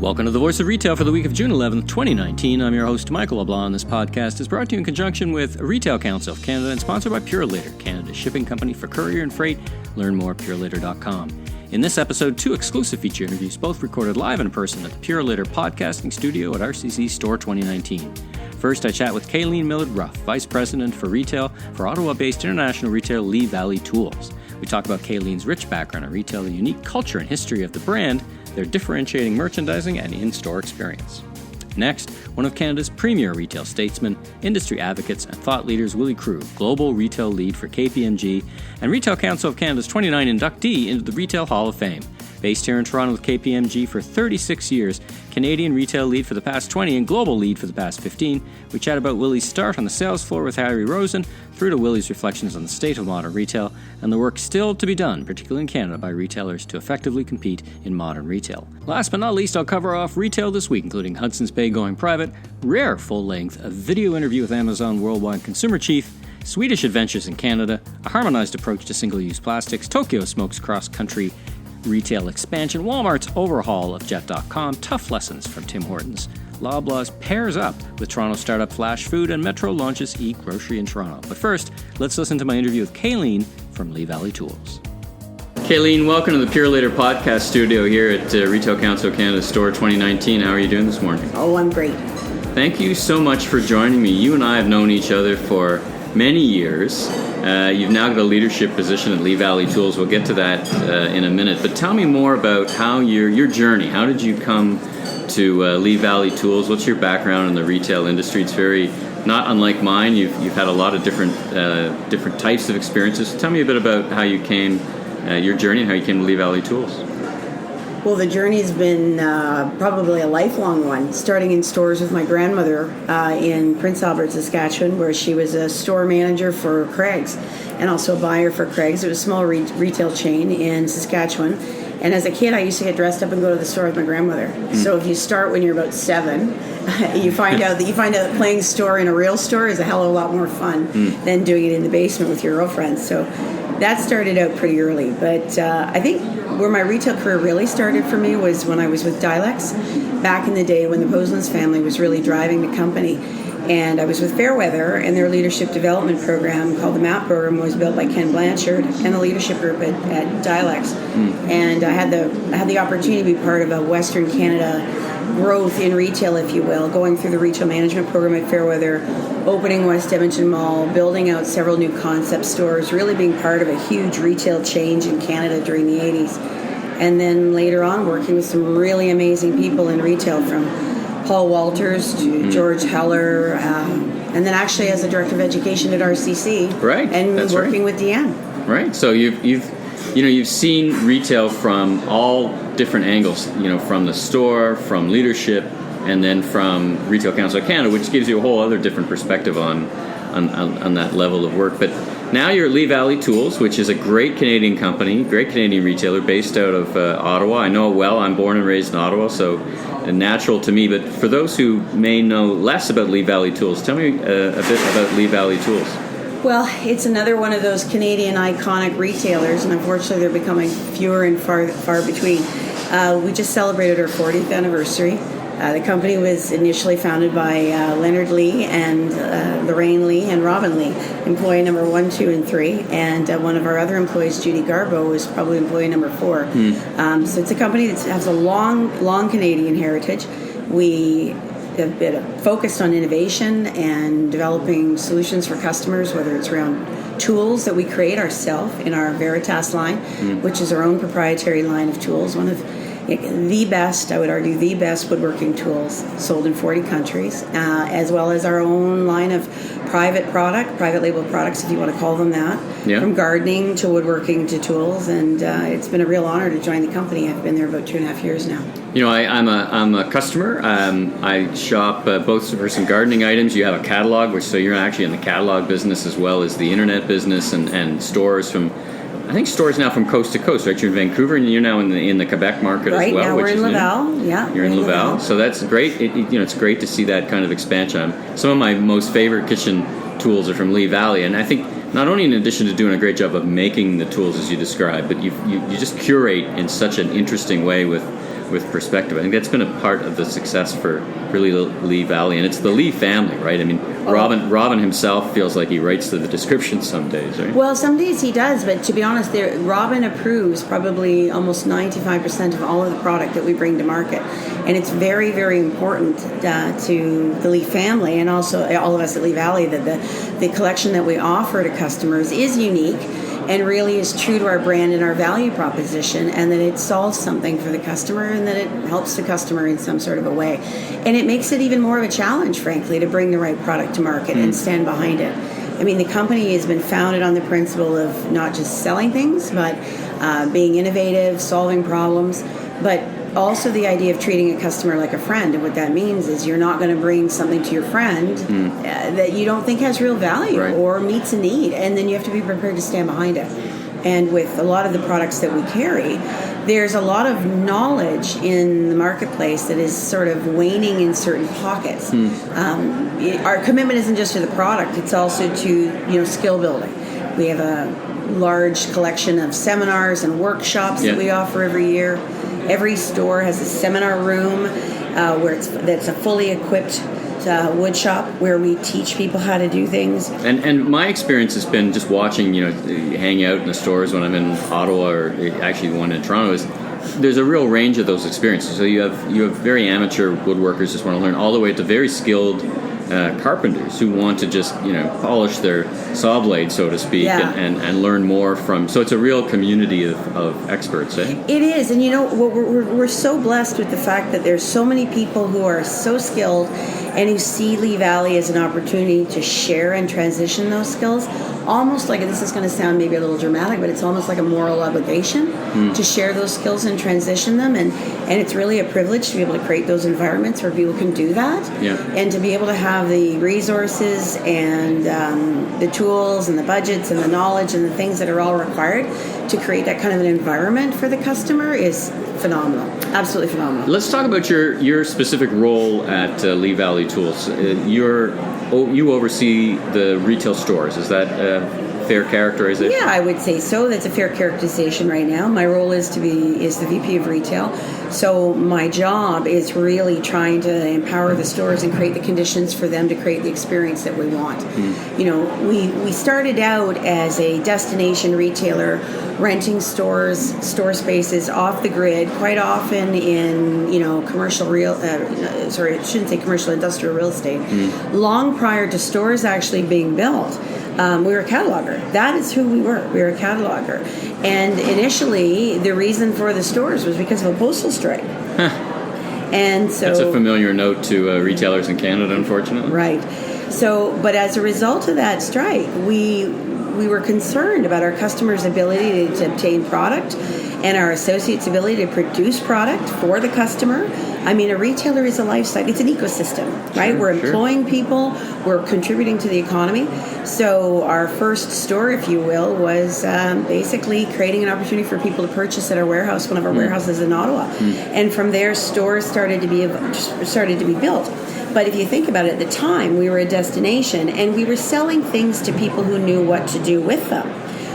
Welcome to the Voice of Retail for the week of June 11th, 2019. I'm your host, Michael LeBlanc, and this podcast is brought to you in conjunction with Retail Council of Canada and sponsored by Purolator, Canada's shipping company for courier and freight. Learn more at purolator.com. In this episode, two exclusive feature interviews, both recorded live in person at the Purolator Podcasting Studio at RCC Store 2019. First, I chat with Kaileen Millard-Ruff, Vice President for Retail for Ottawa-based international retailer Lee Valley Tools. We talk about Kaileen's rich background in retail, the unique culture and history of the brand, their differentiating merchandising and in-store experience. Next, one of Canada's premier retail statesmen, industry advocates, and thought leaders, Willy Kruh, Global Retail Lead for KPMG and Retail Council of Canada's 29 inductee into the Retail Hall of Fame. Based here in Toronto with KPMG for 36 years, Canadian retail lead for the past 20 and global lead for the past 15, we chat about Willy's start on the sales floor with Harry Rosen, through to Willy's reflections on the state of modern retail and the work still to be done, particularly in Canada, by retailers to effectively compete in modern retail. Last but not least, I'll cover off retail this week, including Hudson's Bay going private, rare full-length, a video interview with Amazon Worldwide Consumer Chief, Swedish adventures in Canada, a harmonized approach to single-use plastics, Tokyo Smoke's cross-country retail expansion, Walmart's overhaul of Jet.com, tough lessons from Tim Hortons, Loblaws pairs up with Toronto startup Flash Food, and Metro launches e-grocery in Toronto. But first, let's listen to my interview with Kaileen from Lee Valley Tools. Kaileen, welcome to the Purolator Podcast Studio here at Retail Council of Canada Store 2019. How are you doing this morning? Oh, I'm great. Thank you so much for joining me. You and I have known each other for many years. You've now got a leadership position at Lee Valley Tools. We'll get to that in a minute. But tell me more about how your journey. How did you come to Lee Valley Tools? What's your background in the retail industry? It's very not unlike mine. You've had a lot of different types of experiences. So tell me a bit about how you came, your journey, and how you came to Lee Valley Tools. Well, the journey's been probably a lifelong one, starting in stores with my grandmother in Prince Albert, Saskatchewan, where she was a store manager for Craig's and also a buyer for Craig's. It was a small retail chain in Saskatchewan. And as a kid, I used to get dressed up and go to the store with my grandmother. So if you start when you're about 7, you find out that playing store in a real store is a hell of a lot more fun than doing it in the basement with your girlfriends. So that started out pretty early. But I think where my retail career really started for me was when I was with Dilex back in the day when the Poslands family was really driving the company. And I was with Fairweather, and their leadership development program called the MAP program was built by Ken Blanchard and the leadership group at Dilex. And I had the opportunity to be part of a Western Canada growth in retail, if you will, going through the retail management program at Fairweather, opening West Edmonton Mall, building out several new concept stores, really being part of a huge retail change in Canada during the 80s. And then later on, working with some really amazing people in retail, from Paul Walters to George Heller, and then actually as the Director of Education at RCC. Right. And that's working right. with Deanne. Right. So you've seen retail from all different angles, from the store, from leadership, and then from Retail Council of Canada, which gives you a whole other different perspective on that level of work. But now you're at Lee Valley Tools, which is a great Canadian company, great Canadian retailer based out of Ottawa. I know it well. I'm born and raised in Ottawa, so natural to me. But for those who may know less about Lee Valley Tools, tell me a bit about Lee Valley Tools. Well, it's another one of those Canadian iconic retailers, and unfortunately they're becoming fewer and far between. We just celebrated our 40th anniversary. The company was initially founded by Leonard Lee and Lorraine Lee and Robin Lee, employee number 1, 2, and 3. And one of our other employees, Judy Garbo, was probably employee number 4. So it's a company that has a long Canadian heritage. We have been focused on innovation and developing solutions for customers, whether it's around tools that we create ourselves in our Veritas line, which is our own proprietary line of tools, one of the best, I would argue, the best woodworking tools sold in 40 countries, as well as our own line of private label products, if you want to call them that, from gardening to woodworking to tools. And it's been a real honor to join the company. I've been there about 2.5 years now. I'm a customer. I shop both for some gardening items. You have a catalog, so you're actually in the catalog business as well as the internet business and stores from. I think stores now from coast to coast, right? You're in Vancouver, and you're now in the Quebec market right, as well. Right now we're in Laval. Yeah, you're in Laval, so that's great. It's great to see that kind of expansion. Some of my most favorite kitchen tools are from Lee Valley, and I think not only in addition to doing a great job of making the tools as you described, but you just curate in such an interesting way with with perspective. I think that's been a part of the success for really Lee Valley, and it's the Lee family, right? I mean, Robin himself feels like he writes the description some days, right? Well, some days he does, but to be honest, Robin approves probably almost 95% of all of the product that we bring to market, and it's very, very important to the Lee family and also all of us at Lee Valley that the collection that we offer to customers is unique and really is true to our brand and our value proposition, and that it solves something for the customer and that it helps the customer in some sort of a way. And it makes it even more of a challenge, frankly, to bring the right product to market and stand behind it. I mean, the company has been founded on the principle of not just selling things, but being innovative, solving problems, but also the idea of treating a customer like a friend. And what that means is you're not going to bring something to your friend that you don't think has real value or meets a need, and then you have to be prepared to stand behind it. And with a lot of the products that we carry, there's a lot of knowledge in the marketplace that is sort of waning in certain pockets. Our commitment isn't just to the product, it's also to skill building. We have a large collection of seminars and workshops that we offer every year. Every store has a seminar room that's a fully equipped wood shop where we teach people how to do things. And my experience has been just watching, hang out in the stores when I'm in Ottawa, or actually the one in Toronto, is there's a real range of those experiences. So you have very amateur woodworkers just want to learn, all the way to very skilled carpenters who want to just polish their saw blade, so to speak, and learn more from. So it's a real community of experts. Eh? It is, and we're so blessed with the fact that there's so many people who are so skilled and who see Lee Valley as an opportunity to share and transition those skills. Almost like, this is going to sound maybe a little dramatic, but it's almost like a moral obligation to share those skills and transition them, and it's really a privilege to be able to create those environments where people can do that, and to be able to have the resources and the tools and the budgets and the knowledge and the things that are all required to create that kind of an environment for the customer is phenomenal. Absolutely phenomenal. Let's talk about your specific role at Lee Valley Tools. You oversee the retail stores. Is that fair characterization? Yeah, I would say so. That's a fair characterization right now. My role is the VP of Retail. So my job is really trying to empower the stores and create the conditions for them to create the experience that we want. We started out as a destination retailer, renting store spaces off the grid, quite often in commercial industrial real estate. Long prior to stores actually being built. We were a cataloger. That is who we were. We were a cataloger. And initially, the reason for the stores was because of a postal strike. And so, that's a familiar note to retailers in Canada, unfortunately. Right. So, but as a result of that strike, we were concerned about our customers' ability to obtain product and our associates' ability to produce product for the customer. I mean, a retailer is a lifestyle. It's an ecosystem, right? We're employing people. We're contributing to the economy. So our first store, if you will, was basically creating an opportunity for people to purchase at our warehouse, one of our warehouses in Ottawa. And from there, stores started to be built. But if you think about it, at the time, we were a destination, and we were selling things to people who knew what to do with them.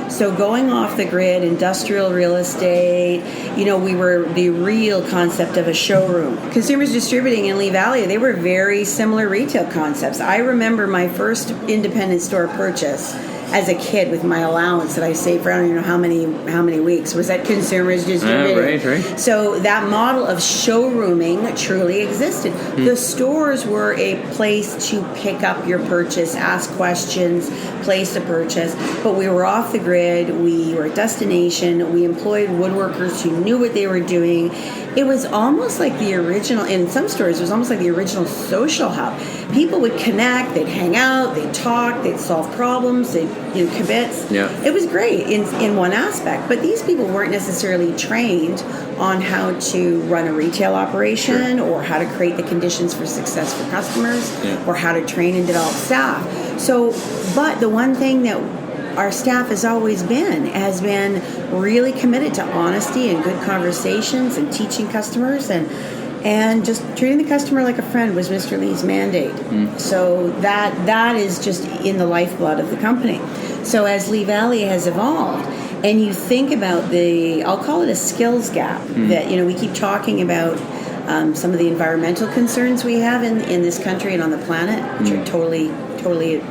So going off the grid, industrial real estate, we were the real concept of a showroom. Consumers Distributing in Lee Valley, they were very similar retail concepts. I remember my first independent store purchase as a kid with my allowance that I saved for I don't even know how many weeks was at Consumers Distributing. Right. So that model of showrooming truly existed. The stores were a place to pick up your purchase, ask questions, place a purchase, but we were off the grid. We were a destination. We employed woodworkers who knew what they were doing. It was almost like the original, in some stores, it was almost like the original social hub. People would connect, they'd hang out, they'd talk, they'd solve problems, they'd kibitz. Yeah. It was great in one aspect, but these people weren't necessarily trained on how to run a retail operation or how to create the conditions for success for customers or how to train and develop staff. So, but the one thing that our staff has been really committed to honesty and good conversations and teaching customers and just treating the customer like a friend was Mr. Lee's mandate. So that is just in the lifeblood of the company. So as Lee Valley has evolved, and you think about I'll call it a skills gap that, we keep talking about some of the environmental concerns we have in this country and on the planet, which are totally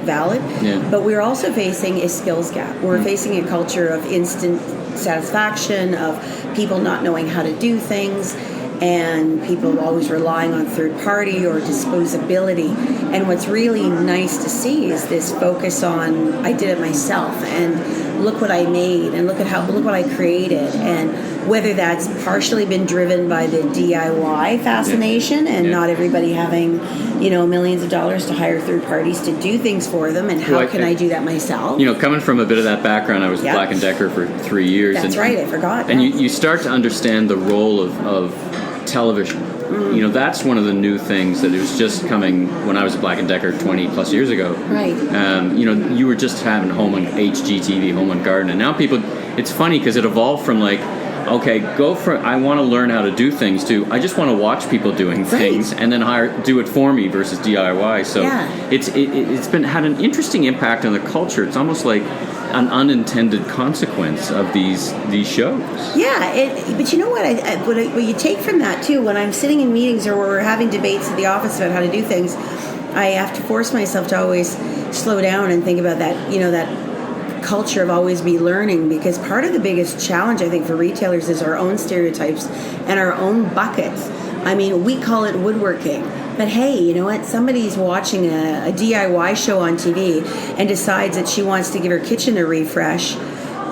valid. Yeah. But we're also facing a skills gap. We're facing a culture of instant satisfaction, of people not knowing how to do things, and people always relying on third party or disposability. And what's really nice to see is this focus on, I did it myself, and look what I made, and look what I created. And whether that's partially been driven by the DIY fascination and not everybody having, millions of dollars to hire third parties to do things for them, and how can I do that myself? Coming from a bit of that background, I was at Black & Decker for 3 years. That's right, I forgot. And you start to understand the role of television. That's one of the new things that was just coming when I was at Black & Decker 20 plus years ago. Right. You were just having HGTV, Home and Garden, and now people, it's funny because it evolved from I want to learn how to do things to I just want to watch people doing things and then do it for me versus DIY. So it's been had an interesting impact on the culture. It's almost like an unintended consequence of these shows. Yeah, but you know what? What you take from that too, when I'm sitting in meetings or we're having debates at the office about how to do things, I have to force myself to always slow down and think about that. That culture of always be learning, because part of the biggest challenge I think for retailers is our own stereotypes and our own buckets. I mean, we call it woodworking. But hey, you know what? Somebody's watching a DIY show on TV and decides that she wants to give her kitchen a refresh.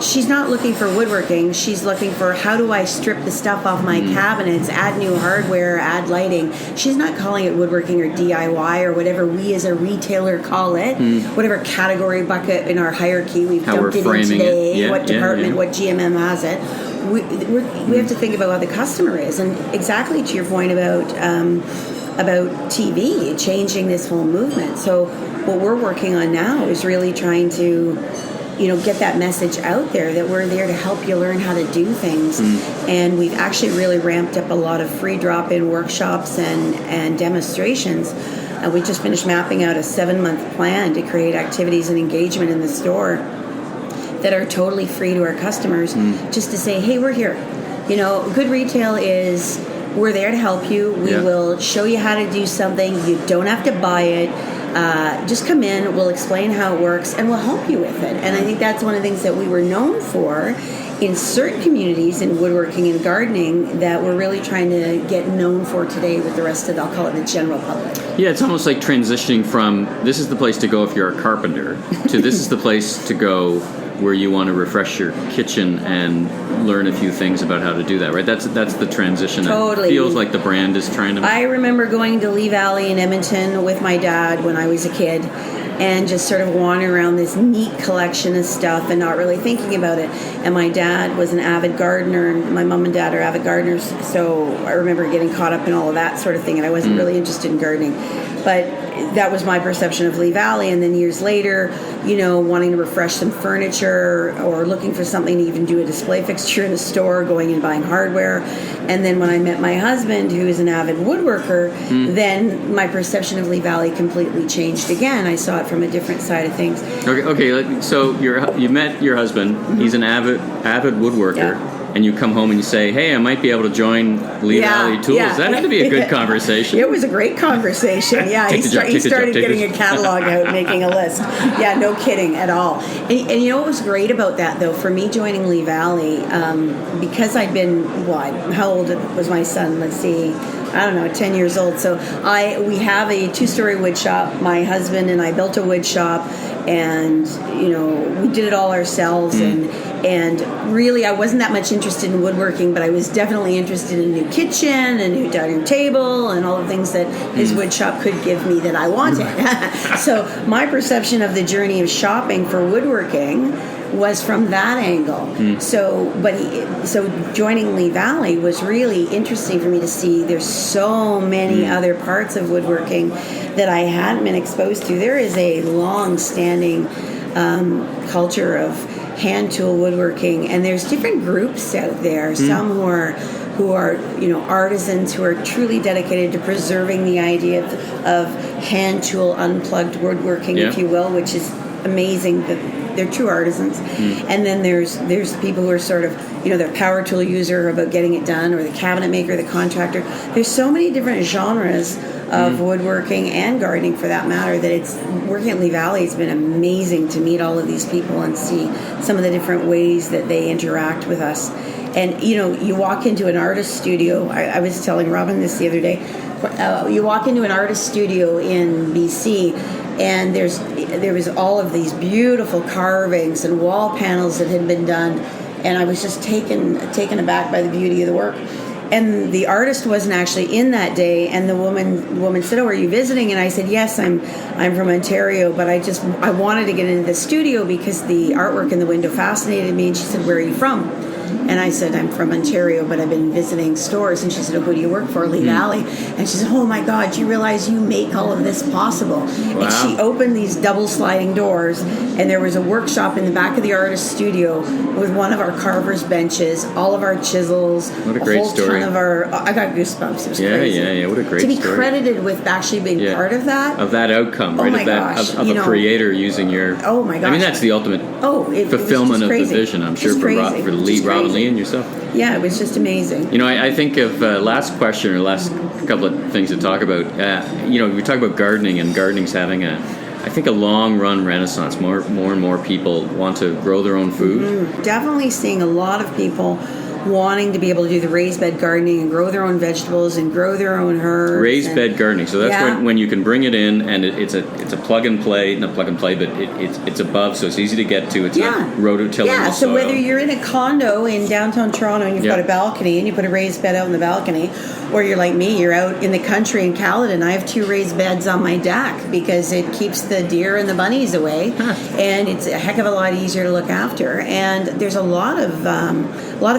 She's not looking for woodworking. She's looking for, how do I strip the stuff off my cabinets, add new hardware, add lighting. She's not calling it woodworking or DIY or whatever we as a retailer call it, whatever category bucket in our hierarchy we've dumped it in today, what department, what GMM has it. We have to think about what the customer is. And exactly to your point about TV, changing this whole movement. So what we're working on now is really trying to get that message out there that we're there to help you learn how to do things. And we've actually really ramped up a lot of free drop-in workshops and demonstrations. We just finished mapping out a 7-month plan to create activities and engagement in the store that are totally free to our customers, just to say, hey, we're here. Good retail is, we're there to help you. We will show you how to do something. You don't have to buy it. Just come in, we'll explain how it works, and we'll help you with it. And I think that's one of the things that we were known for in certain communities in woodworking and gardening that we're really trying to get known for today with the rest of, I'll call it the general public. Yeah, it's almost like transitioning from this is the place to go if you're a carpenter to this is the place to go where you want to refresh your kitchen and learn a few things about how to do that, right? That's the transition. Totally. It feels like the brand is trying to... I remember going to Lee Valley in Edmonton with my dad when I was a kid and just sort of wandering around this neat collection of stuff and not really thinking about it. And my dad was an avid gardener, and my mom and dad are avid gardeners, so I remember getting caught up in all of that sort of thing, and I wasn't really interested in gardening. But that was my perception of Lee Valley. And then years later, wanting to refresh some furniture or looking for something to even do a display fixture in the store, going and buying hardware. And then when I met my husband, who is an avid woodworker, then my perception of Lee Valley completely changed again. I saw it from a different side of things. Okay. So you met your husband. He's an avid woodworker. Yeah. And you come home and you say, hey, I might be able to join Lee Valley Tools. Yeah. That had to be a good conversation. It was a great conversation. Yeah, he started getting a catalog out, making a list. Yeah, no kidding at all. And what was great about that, though, for me joining Lee Valley, because I'd been, how old was my son? Let's see. I don't know, 10 years old. So we have a 2-story wood shop. My husband and I built a wood shop, and we did it all ourselves. And really, I wasn't that much interested in woodworking, but I was definitely interested in a new kitchen, a new dining table, and all the things that his wood shop could give me that I wanted. So my perception of the journey of shopping for woodworking was from that angle. So joining Lee Valley was really interesting for me to see there's so many other parts of woodworking that I hadn't been exposed to. There is a long-standing culture of hand tool woodworking, and there's different groups out there. Some who are artisans who are truly dedicated to preserving the idea of hand tool unplugged woodworking, if you will, which is amazing. they're true artisans. And then there's people who are sort of, they're power tool user about getting it done, or the cabinet maker, the contractor. There's so many different genres of woodworking and gardening, for that matter, that it's working at Lee Valley. It's been amazing to meet all of these people and see some of the different ways that they interact with us. And you walk into an artist studio. I was telling Robin this the other day. You walk into an artist studio in BC, and there was all of these beautiful carvings and wall panels that had been done, and I was just taken aback by the beauty of the work. And the artist wasn't actually in that day, and the woman said, "Oh, are you visiting?" And I said, "Yes, I'm from Ontario, but I wanted to get into the studio because the artwork in the window fascinated me." And she said, "Where are you from?" And I said, "I'm from Ontario, but I've been visiting stores." And she said, "Oh, who do you work for?" Lee Valley. And she said, "Oh my God, you realize you make all of this possible?" Wow. And she opened these double sliding doors, and there was a workshop in the back of the artist studio with one of our carvers' benches, all of our chisels, what a great story. I got goosebumps. It was crazy. Yeah, what a great story. To be story. credited with actually being part of that. Of that outcome, right? Oh my gosh. Of a creator using your... Oh my gosh. I mean, that's the ultimate fulfillment of the vision, I'm sure, for Robin Lee and yourself. Yeah, it was just amazing. I think of last question, or last couple of things to talk about. We talk about gardening, and gardening's having I think a long run renaissance. More and more people want to grow their own food. Definitely seeing a lot of people wanting to be able to do the raised bed gardening and grow their own vegetables and grow their own herbs. Raised bed gardening. So that's when you can bring it in, and it's a plug and play, not plug and play, but it's above, so it's easy to get to. It's not rototilling the soil. So whether you're in a condo in downtown Toronto and you've got a balcony and you put a raised bed out in the balcony, or you're like me, you're out in the country in Caledon. I have 2 raised beds on my deck because it keeps the deer and the bunnies away, and it's a heck of a lot easier to look after. And there's a lot of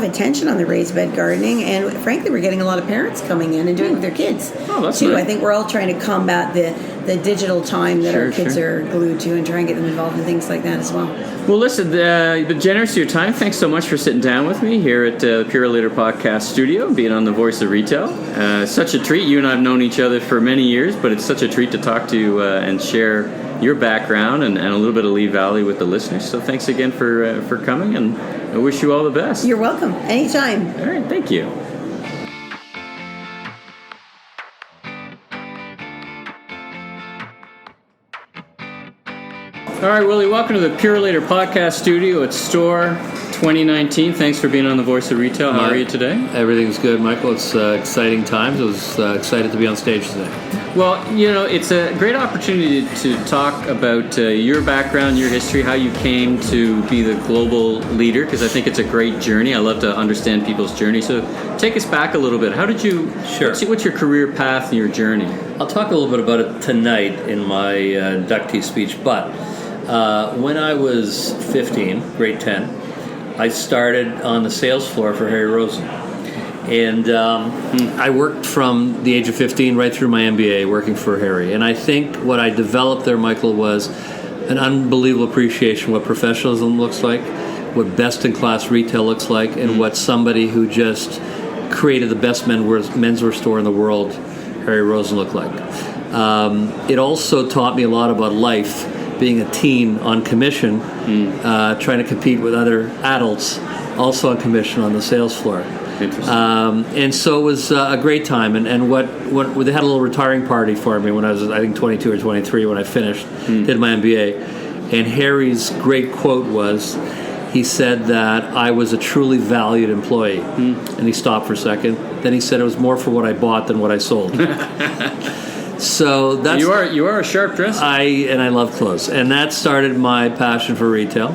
attention on the raised bed gardening, and frankly, we're getting a lot of parents coming in and doing it with their kids too. Nice. I think we're all trying to combat the digital time that our kids are glued to, and try and get them involved in things like that as well. Well, listen, you've been generous to your time. Thanks so much for sitting down with me here at the Purolator Podcast Studio, being on the Voice of Retail. Such a treat. You and I have known each other for many years, but it's such a treat to talk to you and share your background and a little bit of Lee Valley with the listeners. So thanks again for coming, and I wish you all the best. You're welcome. Anytime. All right. Thank you. All right, Willy, welcome to the Purolator Podcast Studio at Store 2019. Thanks for being on the Voice of Retail. How are you today? Everything's good, Michael. It's exciting times. I was excited to be on stage today. Well, it's a great opportunity to talk about your background, your history, how you came to be the global leader, because I think it's a great journey. I love to understand people's journey. So take us back a little bit. How did you... Sure. What's your career path and your journey? I'll talk a little bit about it tonight in my inductee speech, but when I was 15, grade 10, I started on the sales floor for Harry Rosen. And I worked from the age of 15 right through my MBA working for Harry. And I think what I developed there, Michael, was an unbelievable appreciation of what professionalism looks like, what best-in-class retail looks like, and what somebody who just created the best menswear store in the world, Harry Rosen, looked like. It also taught me a lot about life, being a teen on commission, trying to compete with other adults also on commission on the sales floor. And so it was a great time. And what they had a little retiring party for me when I was, I think, 22 or 23 when I finished, did my MBA. And Harry's great quote was, he said that I was a truly valued employee. And he stopped for a second. Then he said it was more for what I bought than what I sold. So that's you are a sharp dresser. I love clothes, and that started my passion for retail.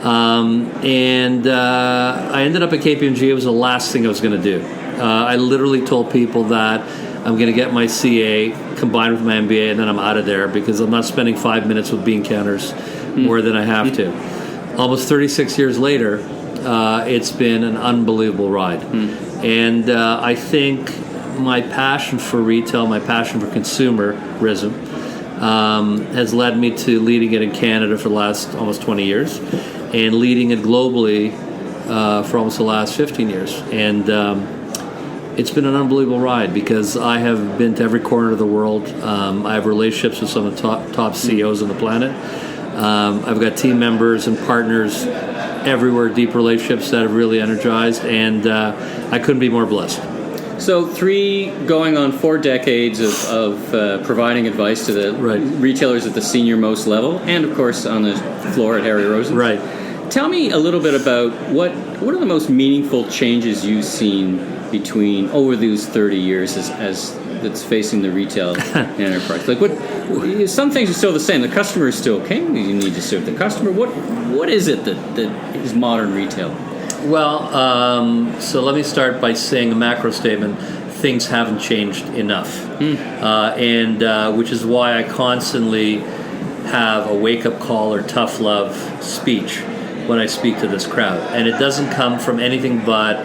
And I ended up at KPMG. It was the last thing I was going to do. I literally told people that I'm going to get my CA combined with my MBA, and then I'm out of there because I'm not spending 5 minutes with bean counters more than I have to. Almost 36 years later, it's been an unbelievable ride, and I think my passion for retail, my passion for consumerism, has led me to leading it in Canada for the last almost 20 years and leading it globally for almost the last 15 years. And it's been an unbelievable ride because I have been to every corner of the world. I have relationships with some of the top CEOs on the planet. I've got team members and partners everywhere, deep relationships that have really energized, and I couldn't be more blessed. So 3 going on 4 decades of providing advice to the retailers at the senior most level, and of course on the floor at Harry Rosen. Right. Tell me a little bit about what are the most meaningful changes you've seen over these 30 years as that's facing the retail enterprise. Like some things are still the same. The customer is still king. You need to serve the customer. What is it that is modern retail? Well, so let me start by saying a macro statement. Things haven't changed enough, and which is why I constantly have a wake-up call or tough love speech when I speak to this crowd. And it doesn't come from anything but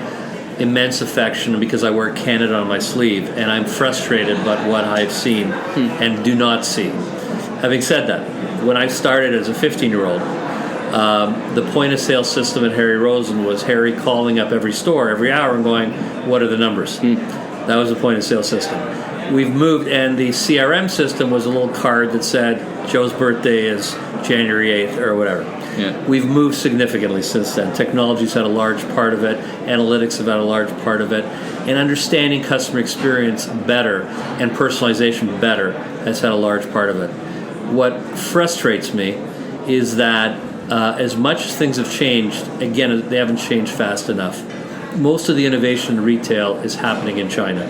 immense affection because I wear Canada on my sleeve, and I'm frustrated about what I've seen and do not see. Having said that, when I started as a 15-year-old, the point-of-sale system at Harry Rosen was Harry calling up every store every hour and going, what are the numbers? That was the point-of-sale system. We've moved, and the CRM system was a little card that said, Joe's birthday is January 8th or whatever. Yeah. We've moved significantly since then. Technology's had a large part of it. Analytics have had a large part of it. And understanding customer experience better and personalization better has had a large part of it. What frustrates me is that as much as things have changed, again, they haven't changed fast enough. Most of the innovation in retail is happening in China.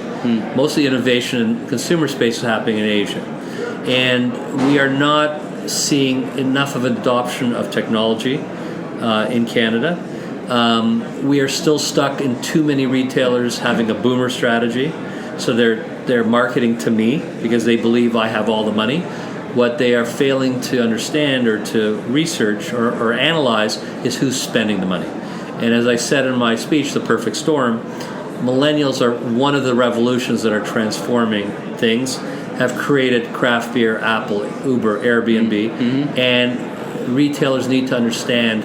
Most of the innovation in consumer space is happening in Asia. And we are not seeing enough of adoption of technology in Canada. We are still stuck in too many retailers having a boomer strategy. So they're marketing to me because they believe I have all the money. What they are failing to understand or to research or analyze is who's spending the money. And as I said in my speech, The Perfect Storm, millennials are one of the revolutions that are transforming things, have created craft beer, Apple, Uber, Airbnb, and retailers need to understand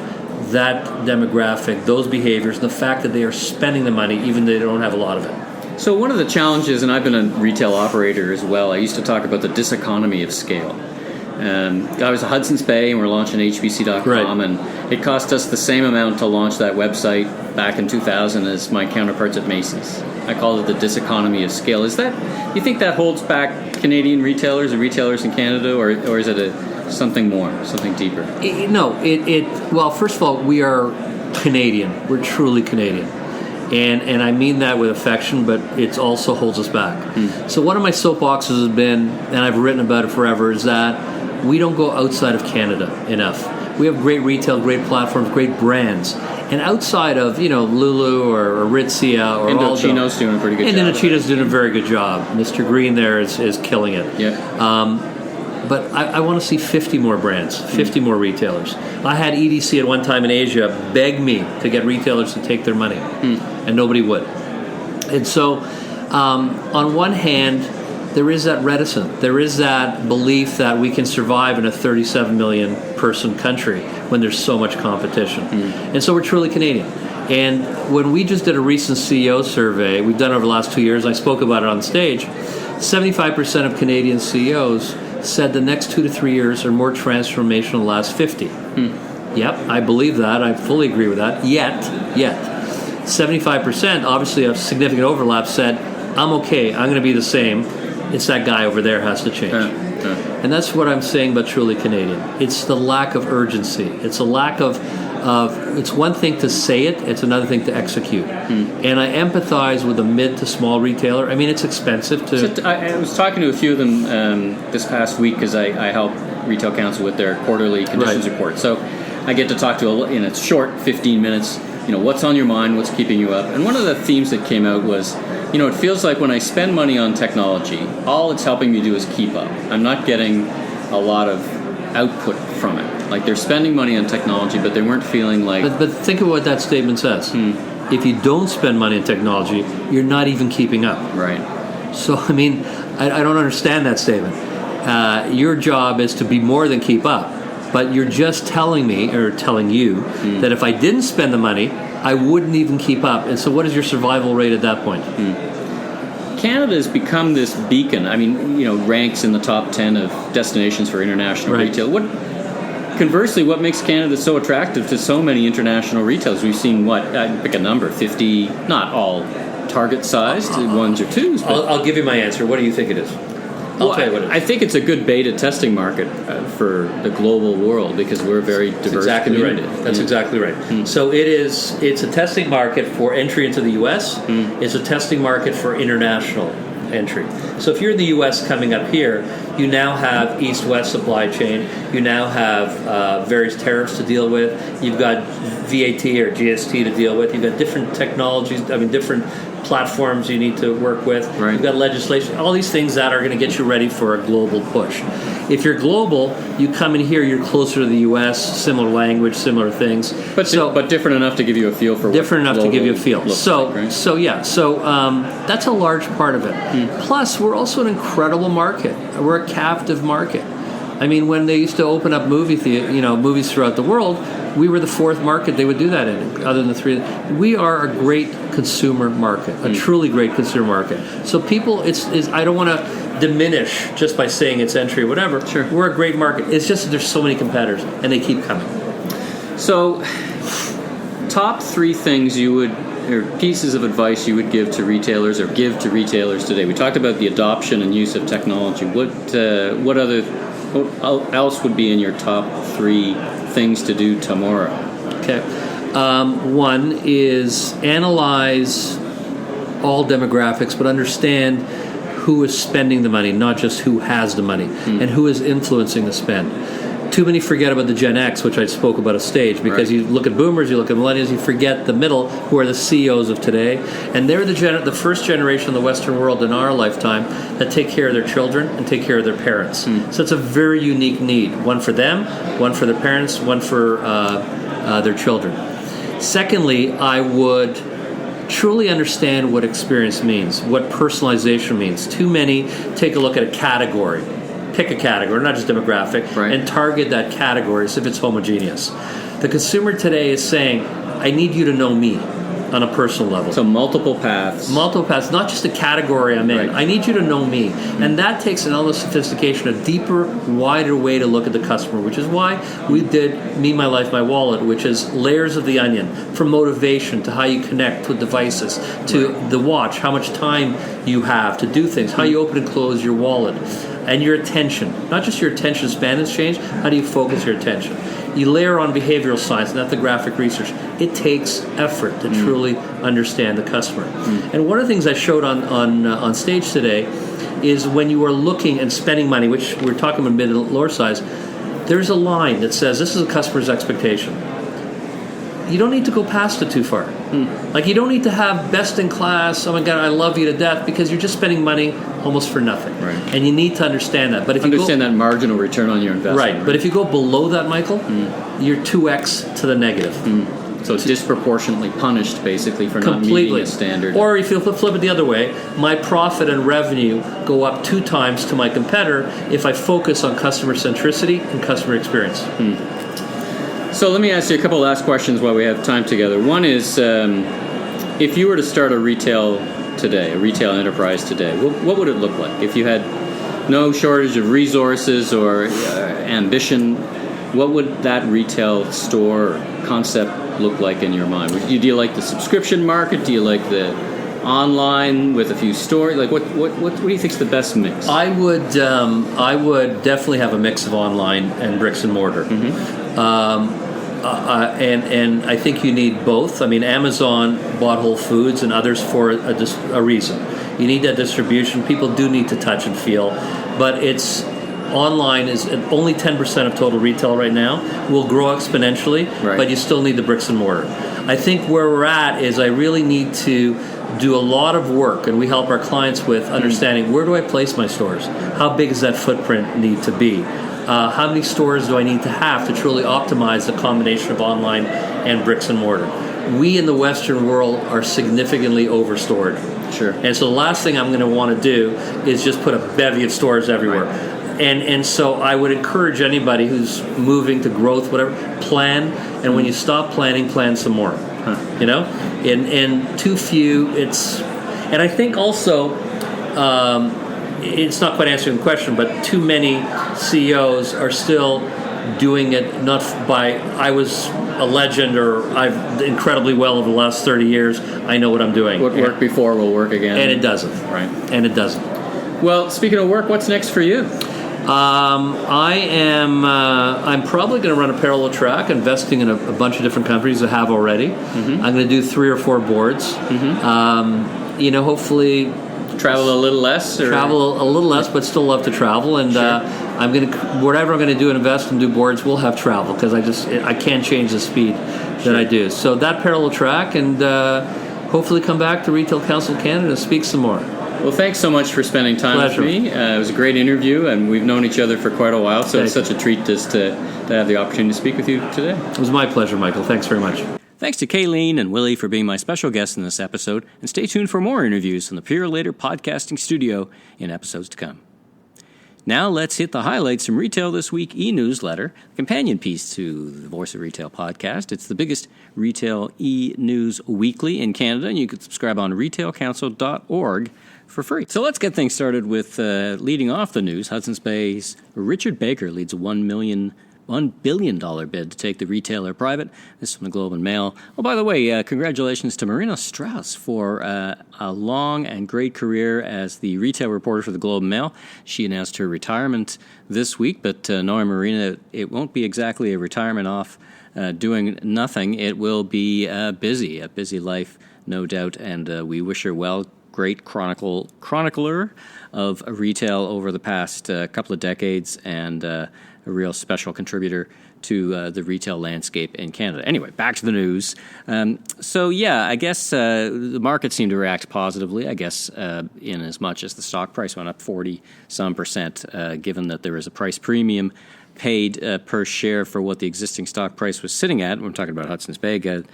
that demographic, those behaviors, and the fact that they are spending the money even though they don't have a lot of it. So one of the challenges, and I've been a retail operator as well, I used to talk about the diseconomy of scale. I was at Hudson's Bay and we're launching HBC.com, and it cost us the same amount to launch that website back in 2000 as my counterparts at Macy's. I call it the diseconomy of scale. Do you think that holds back Canadian retailers or retailers in Canada, or is it something more, something deeper? Well, first of all, we are Canadian. We're truly Canadian. And I mean that with affection, but it also holds us back. So one of my soapboxes has been, and I've written about it forever, is that we don't go outside of Canada enough. We have great retail, great platforms, great brands. And outside of, Lulu or Aritzia or Indochino's doing a pretty good job. And Indochino's doing a very good job. Mr. Green there is killing it. Yeah. But I want to see 50 more brands, 50 more retailers. I had EDC at one time in Asia beg me to get retailers to take their money, and nobody would. And so, on one hand, there is that reticence. There is that belief that we can survive in a 37 million person country when there's so much competition. And so we're truly Canadian. And when we just did a recent CEO survey, we've done it over the last 2 years, I spoke about it on stage, 75% of Canadian CEOs said the next 2 to 3 years are more transformational than the last 50. Yep, I believe that. I fully agree with that. Yet, 75%, obviously a significant overlap, said, I'm okay, I'm going to be the same. It's that guy over there has to change. And that's what I'm saying about truly Canadian. It's the lack of urgency. It's a lack of it's one thing to say it, it's another thing to execute. And I empathize with a mid to small retailer. I mean, it's expensive to... I was talking to a few of them this past week because I help Retail Council with their quarterly conditions report. So I get to talk to, in a short 15 minutes, what's on your mind, what's keeping you up. And one of the themes that came out was, it feels like when I spend money on technology, all it's helping me do is keep up. I'm not getting a lot of output from it. Like they're spending money on technology, but they weren't feeling like... But think of what that statement says. If you don't spend money on technology, you're not even keeping up. Right. So, I mean, I don't understand that statement. Your job is to be more than keep up. But you're just telling me, or telling you, that if I didn't spend the money, I wouldn't even keep up. And so what is your survival rate at that point? Canada has become this beacon. I mean, ranks in the top 10 of destinations for international retail. conversely, what makes Canada so attractive to so many international retailers? We've seen, pick a number, 50, not all target-sized, ones or twos. But I'll give you my answer. What do you think it is? I'll tell you what it is. I think it's a good beta testing market for the global world because we're a very diverse community. Right. That's exactly right. So it's a testing market for entry into the U.S. It's a testing market for international entry. So if you're in the U.S. coming up here, you now have East-West supply chain. You now have various tariffs to deal with. You've got VAT or GST to deal with. You've got different technologies, different platforms you need to work with. Right. You've got legislation, all these things that are going to get you ready for a global push. If you're global, you come in here, you're closer to the U.S., similar language, similar things. But different enough to give you a feel for different enough to give you a feel. So that's a large part of it. Plus, we're also an incredible market. We're a captive market. I mean, when they used to open up movies throughout the world, we were the fourth market they would do that in, other than the three. We are a great consumer market, a truly great consumer market. So people, I don't want to diminish just by saying it's entry or whatever. Sure. We're a great market. It's just that there's so many competitors, and they keep coming. So, top three things or pieces of advice you would give to retailers or give to retailers today. We talked about the adoption and use of technology. What else would be in your top three things to do tomorrow? Okay. One is analyze all demographics, but understand who is spending the money, not just who has the money, and who is influencing the spend. Too many forget about the Gen X, which I spoke about a stage, because you look at boomers, you look at millennials, you forget the middle, who are the CEOs of today, and they're the first generation in the Western world in our lifetime that take care of their children and take care of their parents. So it's a very unique need, one for them, one for their parents, one for their children. Secondly, I would truly understand what experience means, what personalization means. Too many take a look at a category. Pick a category, not just demographic, and target that category as if it's homogeneous. The consumer today is saying, I need you to know me on a personal level. So multiple paths. Multiple paths, not just a category I'm in. I need you to know me. And that takes an element of sophistication, a deeper, wider way to look at the customer, which is why we did Me, My Life, My Wallet, which is layers of the onion, from motivation to how you connect with devices, to the watch, how much time you have to do things, how you open and close your wallet, and your attention. Not just your attention span has changed, how do you focus your attention? You layer on behavioral science and ethnographic research. It takes effort to truly understand the customer. And one of the things I showed on stage today is when you are looking and spending money, which we're talking about mid and lower size, there's a line that says this is a customer's expectation. You don't need to go past it too far. Like, you don't need to have best in class, oh my God, I love you to death, because you're just spending money almost for nothing. Right. And you need to understand that. But if that marginal return on your investment. Right. But if you go below that, Michael, you're 2x to the negative. So it's disproportionately punished, basically, for not meeting a standard. Or if you flip it the other way, my profit and revenue go up 2 times to my competitor if I focus on customer centricity and customer experience. So let me ask you a couple last questions while we have time together. One is, if you were to start a retail enterprise today, what would it look like? If you had no shortage of resources or ambition, what would that retail store concept look like in your mind? Do you like the subscription market? Do you like the online with a few stores? Like, what do you think is the best mix? I would definitely have a mix of online and bricks and mortar. And I think you need both. I mean, Amazon bought Whole Foods and others for a reason. You need that distribution. People do need to touch and feel, but online is only 10% of total retail right now. Will grow exponentially, but you still need the bricks and mortar. I think where we're at is I really need to do a lot of work, and we help our clients with understanding where do I place my stores? How big does that footprint need to be? How many stores do I need to have to truly optimize the combination of online and bricks and mortar? We in the Western world are significantly overstored. Sure. And so the last thing I'm going to want to do is just put a bevy of stores everywhere. And so I would encourage anybody who's moving to growth, whatever, plan. And when you stop planning, plan some more. You know? And too few, and I think also, it's not quite answering the question, but too many CEOs are still doing it not by I was a legend or I've incredibly well over the last 30 years. I know what I'm doing. What worked before will work again. And it doesn't. Right. And it doesn't. Well, speaking of work, what's next for you? I'm probably going to run a parallel track, investing in a bunch of different companies I have already. Mm-hmm. I'm going to do 3 or 4 boards. Mm-hmm. Hopefully travel a little less. Travel a little less, but still love to travel. And sure. Whatever I'm going to do, invest and do boards, will have travel because I can't change the speed that I do. So that parallel track, and hopefully come back to Retail Council Canada and speak some more. Well, thanks so much for spending time with me. It was a great interview, and we've known each other for quite a while, so it's such a treat just to have the opportunity to speak with you today. It was my pleasure, Michael. Thanks very much. Thanks to Kaileen and Willy for being my special guests in this episode, and stay tuned for more interviews from the Purolator Podcasting Studio in episodes to come. Now let's hit the highlights from Retail This Week e-newsletter, a companion piece to the Voice of Retail podcast. It's the biggest retail e-news weekly in Canada, and you can subscribe on retailcouncil.org for free. So let's get things started with leading off the news. Hudson's Bay's Richard Baker leads a $1 billion bid to take the retailer private. This is from the Globe and Mail. Oh, by the way, congratulations to Marina Strauss for a long and great career as the retail reporter for the Globe and Mail. She announced her retirement this week, but knowing Marina, it won't be exactly a retirement off doing nothing. It will be a busy life, no doubt, and we wish her well. Great chronicler of retail over the past couple of decades, and a real special contributor to the retail landscape in Canada. Anyway, back to the news. I guess the market seemed to react positively, in as much as the stock price went up 40% given that there was a price premium paid per share for what the existing stock price was sitting at. We're talking about Hudson's Bay. The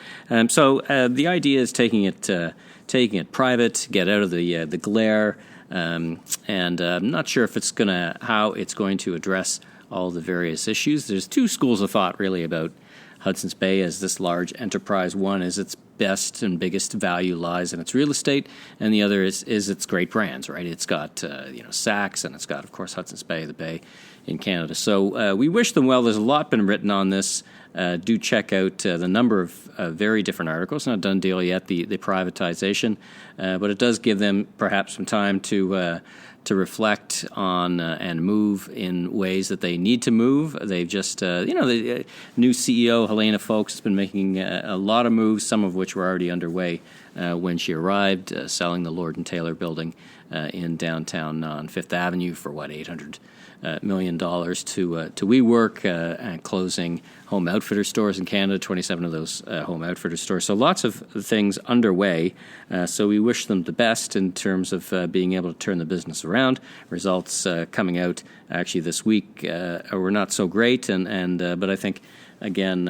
idea is taking it private, get out of the glare, and I'm not sure if how it's going to address all the various issues. There's 2 schools of thought really about Hudson's Bay as this large enterprise. One is its best and biggest value lies in its real estate, and the other is its great brands. Right, it's got Saks, and it's got, of course, Hudson's Bay, the Bay in Canada. So we wish them well. There's a lot been written on this. Do check out the number of very different articles. Not a done deal yet, the privatization, but it does give them perhaps some time to reflect on and move in ways that they need to move. They've just, the new CEO, Helena Folks, has been making a lot of moves, some of which were already underway when she arrived, selling the Lord & Taylor building in downtown on Fifth Avenue for, $800 million to WeWork, and closing Home Outfitter stores in Canada, 27 of those Home Outfitter stores. So lots of things underway. So we wish them the best in terms of being able to turn the business around. Results coming out actually this week were not so great, but I think, again,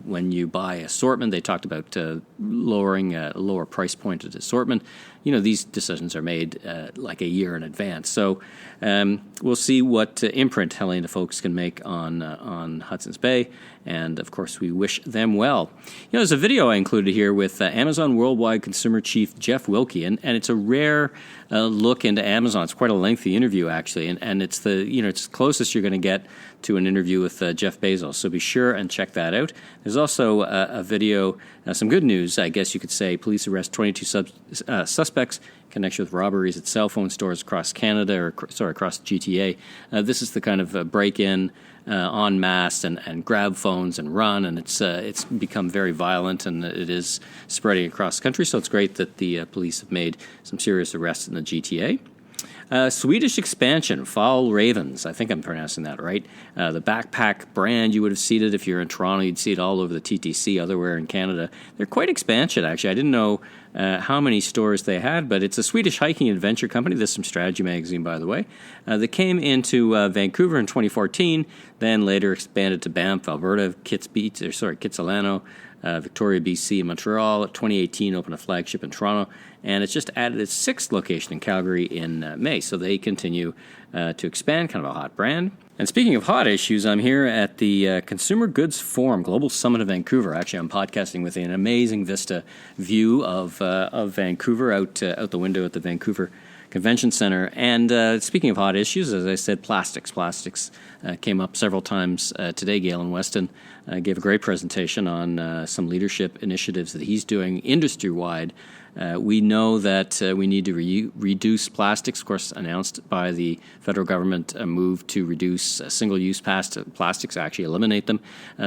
when you buy assortment, they talked about lowering a lower price pointed assortment. These decisions are made like a year in advance. So we'll see what imprint Helena Folks can make on Hudson's Bay. And, of course, we wish them well. There's a video I included here with Amazon Worldwide Consumer Chief Jeff Wilkie, and it's a rare look into Amazon. It's quite a lengthy interview, actually, and it's it's closest you're going to get to an interview with Jeff Bezos. So be sure and check that out. There's also a video, some good news, I guess you could say. Police arrest 22 suspects in connection with robberies at cell phone stores across Canada, across GTA. This is the kind of break-in en masse and grab phones and run, and it's become very violent, and it is spreading across the country. So it's great that the police have made some serious arrests in the GTA. Swedish expansion, Fall Ravens. I think I'm pronouncing that right. The backpack brand, you would have seen it if you're in Toronto. You'd see it all over the TTC, otherwhere in Canada. They're quite expansive, actually. I didn't know how many stores they had, but it's a Swedish hiking adventure company. This is from Strategy Magazine, by the way. They came into Vancouver in 2014, then later expanded to Banff, Alberta, Kitsilano, Victoria, BC, and Montreal. 2018 opened a flagship in Toronto, and it's just added its 6th location in Calgary in May. So they continue to expand, kind of a hot brand. And speaking of hot issues, I'm here at the Consumer Goods Forum Global Summit of Vancouver. Actually, I'm podcasting with an amazing vista view of Vancouver out the window at the Vancouver Convention Center. And speaking of hot issues, as I said, plastics. Plastics came up several times today. Galen Weston gave a great presentation on some leadership initiatives that he's doing industry-wide. We know that we need to reduce plastics, of course, announced by the federal government, a move to reduce single-use plastics, actually eliminate them.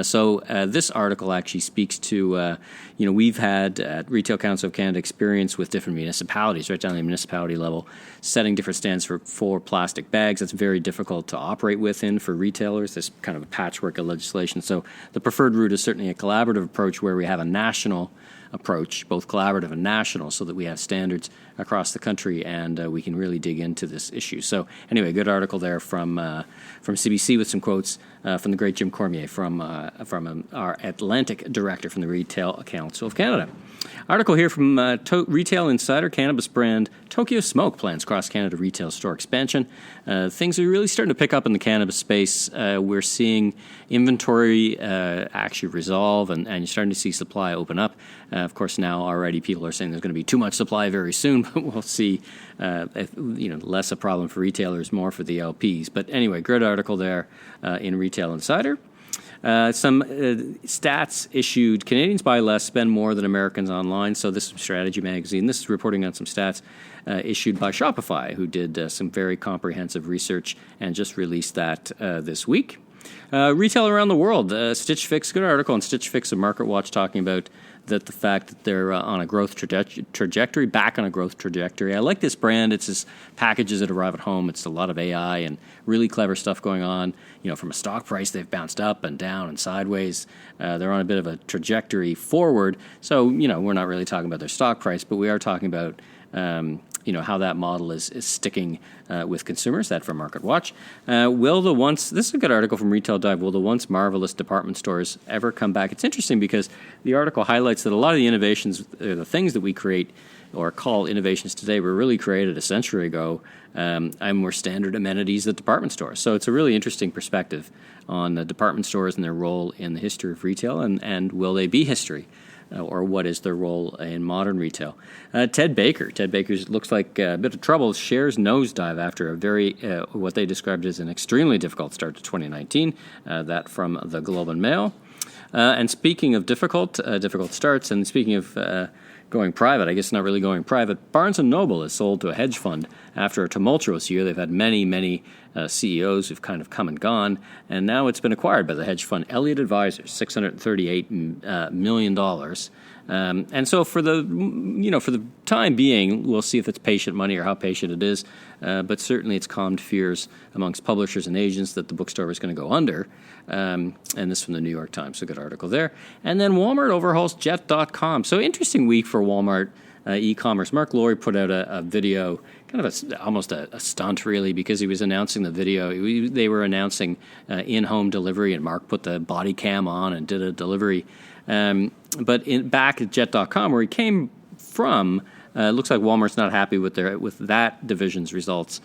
So this article actually speaks to, we've had at Retail Council of Canada experience with different municipalities, right down to the municipality level, setting different standards for plastic bags. That's very difficult to operate within for retailers. There's kind of a patchwork of legislation. So the preferred route is certainly a collaborative approach where we have a national approach, both collaborative and national, so that we have standards across the country and we can really dig into this issue. So anyway, good article there from CBC with some quotes from the great Jim Cormier from our Atlantic director from the Retail Council of Canada. Article here from Retail Insider, cannabis brand Tokyo Smoke plans cross-Canada retail store expansion. Things are really starting to pick up in the cannabis space. We're seeing inventory actually resolve, and you're starting to see supply open up. Of course, now already people are saying there's going to be too much supply very soon, but we'll see. Less a problem for retailers, more for the LPs. But anyway, good article there in Retail Insider. Some stats issued. Canadians buy less, spend more than Americans online. So this is Strategy Magazine. This is reporting on some stats issued by Shopify, who did some very comprehensive research and just released that this week. Retail around the world. Stitch Fix, good article on Stitch Fix and Market Watch talking about the fact that they're on a growth trajectory, back on a growth trajectory. I like this brand. It's just packages that arrive at home. It's a lot of AI and really clever stuff going on. From a stock price, they've bounced up and down and sideways. They're on a bit of a trajectory forward. So, we're not really talking about their stock price, but we are talking about how that model is sticking with consumers. That from Market Watch. This is a good article from Retail Dive. Will the once marvelous department stores ever come back? It's interesting because the article highlights that a lot of the innovations, the things that we create or call innovations today, were really created a century ago and were standard amenities at department stores. So it's a really interesting perspective on the department stores and their role in the history of retail, and will they be history? Or what is their role in modern retail? Ted Baker looks like a bit of trouble. Shares nosedive after a very, what they described as an extremely difficult start to 2019. That from the Globe and Mail. And speaking of difficult starts, and speaking of going private, I guess not really going private, Barnes & Noble is sold to a hedge fund after a tumultuous year. They've had many CEOs who've kind of come and gone, and now it's been acquired by the hedge fund Elliott Advisors, $638 million. And so for the time being, we'll see if it's patient money or how patient it is. But certainly it's calmed fears amongst publishers and agents that the bookstore was going to go under. And this from the New York Times, a good article there. And then Walmart overhauls Jet.com. So interesting week for Walmart e-commerce. Mark Laurie put out a video, kind of almost a stunt really, because he was announcing the video. They were announcing in-home delivery, and Mark put the body cam on and did a delivery. But back at Jet.com, where he came from, looks like Walmart's not happy with that division's results.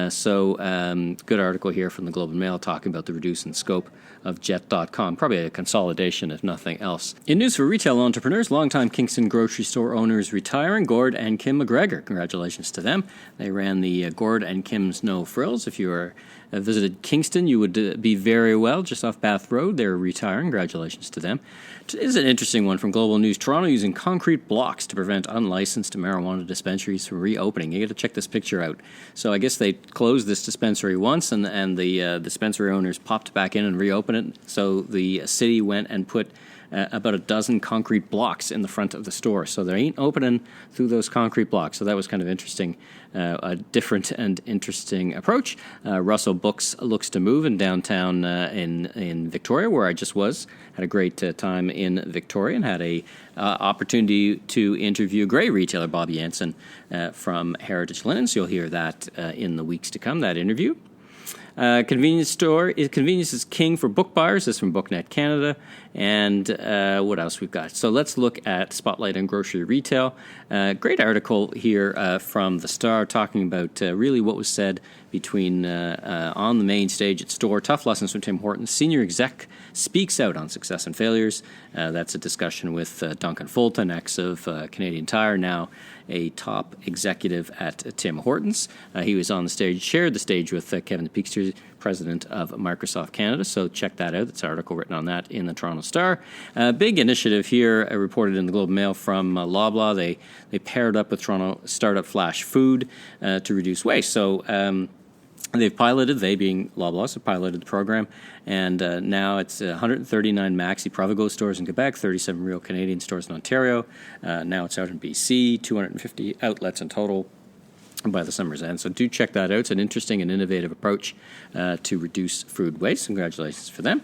So good article here from the Globe and Mail talking about the reducing scope of Jet.com. Probably a consolidation, if nothing else. In news for retail entrepreneurs, longtime Kingston grocery store owners retiring, Gord and Kim McGregor. Congratulations to them. They ran the Gord and Kim's No Frills. If you visited Kingston, you would be very well, just off Bath Road. They're retiring. Congratulations to them. This is an interesting one from Global News. Toronto using concrete blocks to prevent unlicensed marijuana dispensaries from reopening. You got to check this picture out. So I guess they closed this dispensary once, and the dispensary owners popped back in and reopened it. So the city went and put about a dozen concrete blocks in the front of the store. So they ain't opening through those concrete blocks. So that was kind of interesting, a different and interesting approach. Russell Books looks to move in downtown in Victoria, where I just was. Had a great time in Victoria and had a opportunity to interview a great retailer, Bob Jansen, from Heritage Linen. So you'll hear that in the weeks to come, that interview. Convenience is king for book buyers. This is from BookNet Canada. And what else we've got? So let's look at Spotlight on Grocery Retail. Great article here from The Star talking about really what was said between on the main stage at Store. Tough lessons from Tim Hortons. Senior exec speaks out on success and failures. That's a discussion with Duncan Fulton, ex of Canadian Tire, now a top executive at Tim Hortons. He was on the stage, shared the stage with Kevin Peekster, president of Microsoft Canada. So check that out. That's an article written on that in the Toronto Star. Big initiative here reported in the Globe and Mail from Loblaw. They paired up with Toronto startup Flash Food to reduce waste. So they've piloted, they being Loblaw, have piloted the program, and now it's 139 Maxi Provigo stores in Quebec, 37 Real Canadian stores in Ontario. Now it's out in BC, 250 outlets in total by the summer's end. So do check that out. It's an interesting and innovative approach to reduce food waste. Congratulations for them.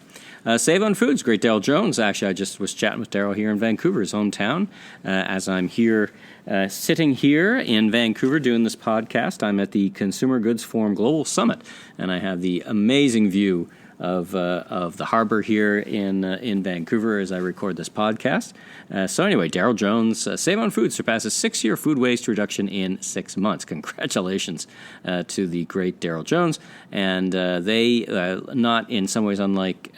Save on Foods, great Daryl Jones. Actually, I just was chatting with Daryl here in Vancouver, his hometown. As I'm here, sitting here in Vancouver doing this podcast, I'm at the Consumer Goods Forum Global Summit, and I have the amazing view of the harbor here in Vancouver as I record this podcast. So anyway, Daryl Jones, Save on Foods surpasses 6-year food waste reduction in 6 months. Congratulations to the great Daryl Jones. And they, not in some ways unlike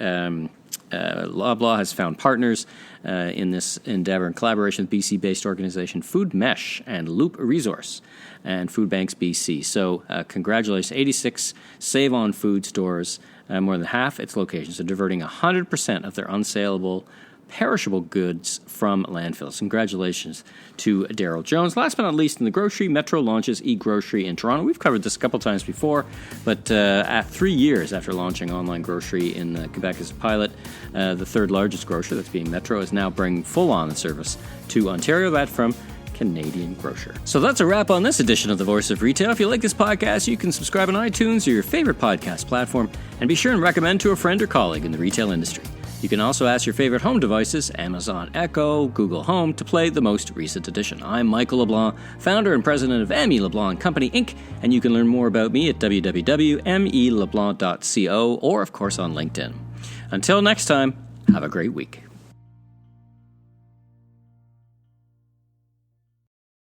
Loblaw, has found partners in this endeavor in collaboration with BC-based organization Food Mesh and Loop Resource and Food Banks BC. So congratulations, 86 Save on Food stores, more than half its locations are diverting 100% of their unsaleable, perishable goods from landfills. Congratulations to Daryl Jones. Last but not least, in the grocery, Metro launches e-grocery in Toronto. We've covered this a couple times before, but at 3 years after launching online grocery in Quebec as a pilot, the third largest grocer, that's being Metro, is now bringing full-on service to Ontario. That from Canadian Grocer. So that's a wrap on this edition of The Voice of Retail. If you like this podcast, you can subscribe on iTunes or your favorite podcast platform, and be sure and recommend to a friend or colleague in the retail industry. You can also ask your favorite home devices, Amazon Echo, Google Home, to play the most recent edition. I'm Michael LeBlanc, founder and president of M.E. LeBlanc Company, Inc., and you can learn more about me at www.meleblanc.co or, of course, on LinkedIn. Until next time, have a great week.